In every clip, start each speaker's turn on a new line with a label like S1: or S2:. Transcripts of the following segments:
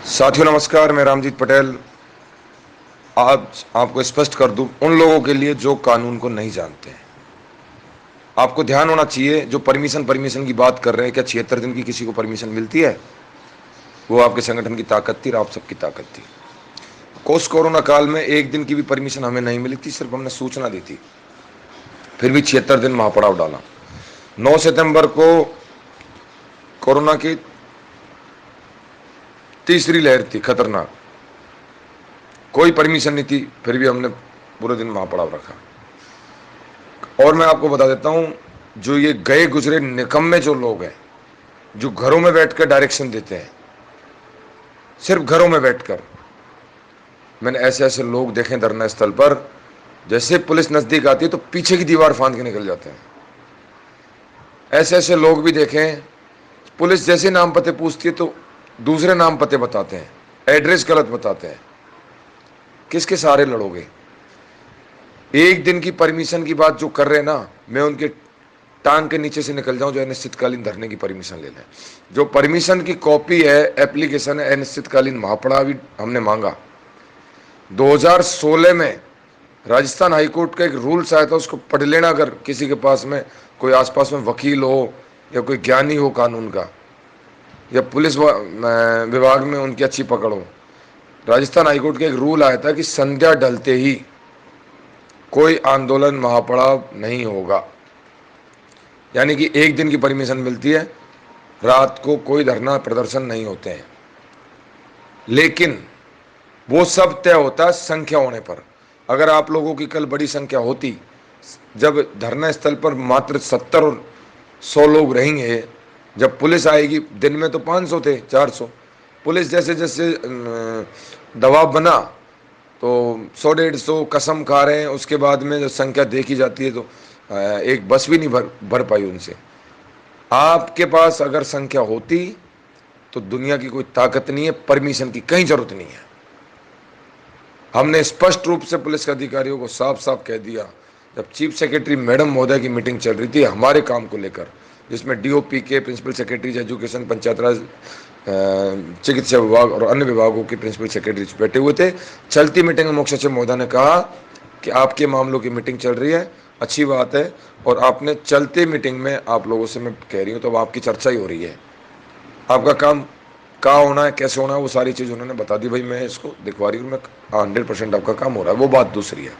S1: साथियों नमस्कार, मैं रामजीत पटेल। आज आपको स्पष्ट कर दूं उन लोगों के लिए जो कानून को नहीं जानते हैं। आपको ध्यान होना चाहिए, जो परमिशन परमिशन की बात कर रहे हैं, क्या 76 दिन की किसी को परमिशन मिलती है? वो आपके संगठन की ताकत थी और आप सबकी ताकत थी। कोरोना काल में एक दिन की भी परमिशन हमें नहीं मिली थी, सिर्फ हमने सूचना दी थी। फिर भी 76 दिन महापड़ाव डाला। 9 सितंबर को कोरोना की तीसरी लहर थी, खतरनाक। कोई परमिशन नहीं थी, फिर भी हमने पूरे दिन महापड़ाव रखा। और मैं आपको बता देता हूं, जो ये गए गुजरे निकम्मे जो लोग हैं, जो घरों में बैठकर डायरेक्शन देते हैं, सिर्फ घरों में बैठकर, मैंने ऐसे ऐसे लोग देखे धरना स्थल पर, जैसे पुलिस नजदीक आती है तो पीछे की दीवार फांद के निकल जाते हैं। ऐसे ऐसे लोग भी देखे, पुलिस जैसे नाम पते पूछती है तो दूसरे नाम पते बताते हैं, एड्रेस गलत बताते हैं। किसके सहारे लड़ोगे? एक दिन की परमिशन की बात जो कर रहे हैं ना, मैं उनके टांग के नीचे से निकल जाऊं जो अनिश्चितकालीन धरने की परमिशन ले लें। जो परमिशन की कॉपी है, एप्लीकेशन है, अनिश्चितकालीन महापड़ाव भी हमने मांगा। 2016 में राजस्थान हाईकोर्ट का एक रूल्स आया था, उसको पढ़ लेना अगर किसी के पास में कोई आसपास में वकील हो या कोई ज्ञानी हो कानून का, या पुलिस विभाग में उनकी अच्छी पकड़ हो। राजस्थान हाईकोर्ट का एक रूल आया था कि संध्या ढलते ही कोई आंदोलन महापड़ाव नहीं होगा। यानी कि एक दिन की परमिशन मिलती है, रात को कोई धरना प्रदर्शन नहीं होते हैं। लेकिन वो सब तय होता है संख्या होने पर। अगर आप लोगों की कल बड़ी संख्या होती, जब धरना स्थल पर मात्र 70 और 100 लोग रहेंगे, जब पुलिस आएगी, दिन में तो 500 थे, 400, पुलिस जैसे जैसे दबाव बना तो 100-150 कसम खा रहे हैं। उसके बाद में जब संख्या देखी जाती है तो एक बस भी नहीं भर पाई उनसे। आपके पास अगर संख्या होती तो दुनिया की कोई ताकत नहीं है, परमिशन की कहीं जरूरत नहीं है। हमने स्पष्ट रूप से पुलिस के अधिकारियों को साफ साफ कह दिया, जब चीफ सेक्रेटरी मैडम महोदय की मीटिंग चल रही थी हमारे काम को लेकर, जिसमें डीओपी के, प्रिंसिपल सेक्रेटरीज एजुकेशन, पंचायत राज, चिकित्सा विभाग और अन्य विभागों के प्रिंसिपल सेक्रेटरीज बैठे हुए थे। चलती मीटिंग में मुख्य सचिव महोदय ने कहा कि आपके मामलों की मीटिंग चल रही है, अच्छी बात है, और आपने चलते मीटिंग में आप लोगों से मैं कह रही हूँ तो अब आपकी चर्चा ही हो रही है, आपका काम कहाँ होना है, कैसे होना है, वो सारी चीज़ उन्होंने बता दी। भाई मैं इसको दिखवा रही हूँ, मैं 100% आपका काम हो रहा है, वो बात दूसरी है।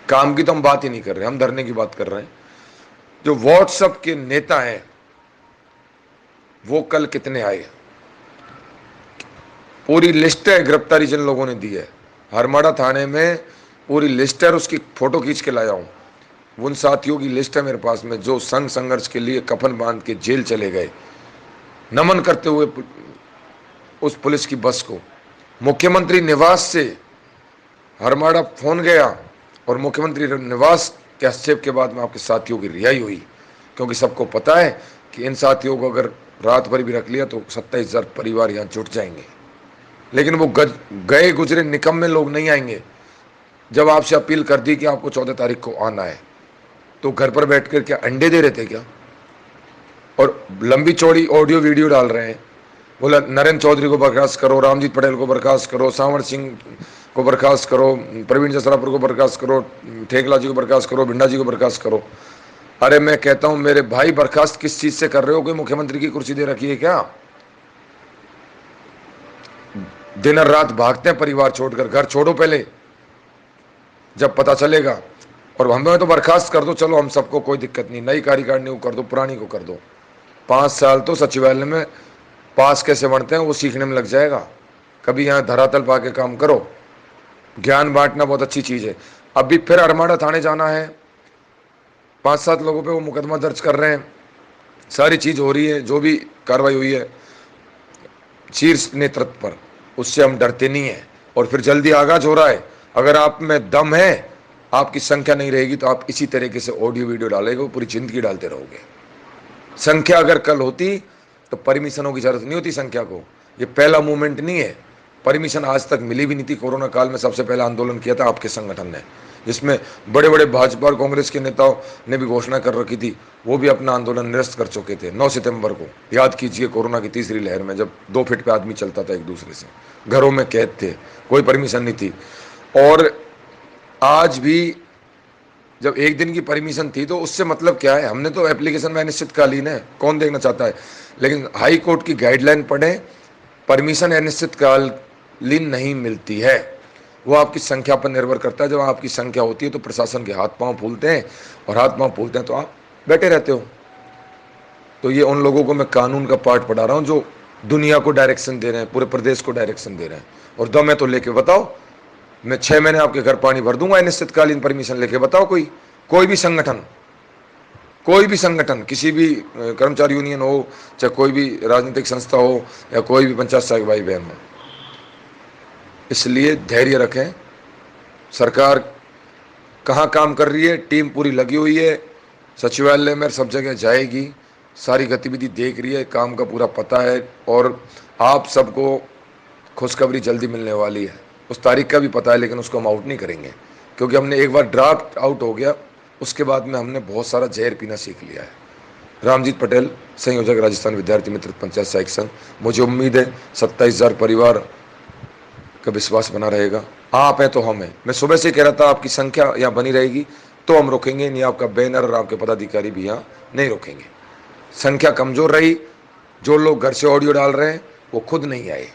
S1: काम की तो हम बात ही नहीं कर रहे, हम धरने की बात कर रहे हैं। जो व्हाट्सएप के नेता हैं वो कल कितने आए, पूरी लिस्ट है, गिरफ्तारी जिन लोगों ने दी है। हरमाड़ा थाने में पूरी लिस्ट है, उसकी फोटो खींच के लाया हूँ। उन साथियों की लिस्ट है मेरे पास में जो संघ संघर्ष के लिए कफन बांध के जेल चले गए, नमन करते हुए उस पुलिस की बस को। मुख्यमंत्री निवास से हरमाड़ा फोन गया और मुख्यमंत्री निवास के हस्तक्षेप के बाद में आपके साथियों की रिहाई हुई, क्योंकि सबको पता है कि इन साथियों को अगर रात भर भी रख लिया तो 27,000 परिवार यहाँ जुट जाएंगे। लेकिन वो गए गुजरे निकम्मे लोग नहीं आएंगे। जब आपसे अपील कर दी कि आपको 14 तारीख को आना है, तो घर पर बैठकर क्या अंडे दे रहे थे क्या? और लंबी चौड़ी ऑडियो वीडियो डाल रहे हैं, बोला नरेंद्र चौधरी को बर्खास्त करो, रामजीत पटेल को बर्खास्त करो, सांवर सिंह को बर्खास्त करो, प्रवीण जसरापुर को बर्खास्त करो, ठेकला जी को बर्खास्त करो, भिंडा जी को बर्खास्त करो। अरे मैं कहता हूं मेरे भाई, बर्खास्त किस चीज से कर रहे हो? कोई मुख्यमंत्री की कुर्सी दे रखी है क्या? दिन और रात भागते हैं परिवार छोड़कर, घर छोड़ो पहले, जब पता चलेगा। और हमें तो बर्खास्त कर दो, चलो हम सबको कोई दिक्कत नहीं, नई कार्यकारिणी को कर दो, पुरानी को कर दो। 5 साल तो सचिवालय में पास कैसे बढ़ते हैं वो सीखने में लग जाएगा। कभी यहाँ धरातल पा के काम करो। ज्ञान बांटना बहुत अच्छी चीज़ है। अभी फिर अरमाड़ा थाने जाना है, 5-7 लोगों पे वो मुकदमा दर्ज कर रहे हैं, सारी चीज़ हो रही है, जो भी कार्रवाई हुई है शीर्ष नेतृत्व पर, उससे हम डरते नहीं हैं। और फिर जल्दी आगाज हो रहा है। अगर आप में दम है, आपकी संख्या नहीं रहेगी तो आप इसी तरीके से ऑडियो वीडियो डालेंगे, पूरी जिंदगी डालते रहोगे। संख्या अगर कल होती तो परमिशनों की जरूरत नहीं होती संख्या को। ये पहला मूवमेंट नहीं है, परमिशन आज तक मिली भी नहीं थी। कोरोना काल में सबसे पहला आंदोलन किया था आपके संगठन ने, जिसमें बड़े बड़े भाजपा और कांग्रेस के नेताओं ने भी घोषणा कर रखी थी, वो भी अपना आंदोलन निरस्त कर चुके थे। 9 सितंबर को याद कीजिए, कोरोना की तीसरी लहर में, जब 2 फीट पे आदमी चलता था एक दूसरे से, घरों में कैद थे, कोई परमिशन नहीं थी। और आज भी जब एक दिन की परमिशन थी तो उससे मतलब क्या है, हमने तो एप्लीकेशन में अनिश्चितकालीन है, कौन देखना चाहता है, लेकिन हाई कोर्ट की गाइडलाइन पढ़ें, परमिशन अनिश्चितकालीन नहीं मिलती है, वो आपकी संख्या पर निर्भर करता है। जब आपकी संख्या होती है तो प्रशासन के हाथ पांव फूलते हैं, और हाथ पांव फूलते हैं तो आप बैठे रहते हो। तो ये उन लोगों को मैं कानून का पाठ पढ़ा रहा हूं जो दुनिया को डायरेक्शन दे रहे हैं, पूरे प्रदेश को डायरेक्शन दे रहे हैं। और दम है तो लेके बताओ, मैं 6 महीने आपके घर पानी भर दूंगा अनिश्चितकालीन परमिशन लेके बताओ। कोई भी संगठन, कोई भी संगठन, किसी भी कर्मचारी यूनियन हो, चाहे कोई भी राजनीतिक संस्था हो, या कोई भी पंचायत सहायक भाई बहन हो। इसलिए धैर्य रखें, सरकार कहाँ काम कर रही है, टीम पूरी लगी हुई है, सचिवालय में सब जगह जाएगी, सारी गतिविधि देख रही है, काम का पूरा पता है। और आप सबको खुशखबरी जल्दी मिलने वाली है, उस तारीख का भी पता है, लेकिन उसको हम आउट नहीं करेंगे, क्योंकि हमने एक बार ड्राफ्ट आउट हो गया, उसके बाद में हमने बहुत सारा जहर पीना सीख लिया है। रामजीत पटेल, संयोजक, राजस्थान विद्यार्थी मित्र पंचायत सहायक संघ। मुझे उम्मीद है 27,000 परिवार का विश्वास बना रहेगा। आप हैं तो हम हैं। मैं सुबह से कह रहा था आपकी संख्या यहाँ बनी रहेगी तो हम रोकेंगे नहीं, आपका बैनर और आपके पदाधिकारी भी यहाँ नहीं रोकेंगे। संख्या कमजोर रही, जो लोग घर से ऑडियो डाल रहे हैं वो खुद नहीं आए,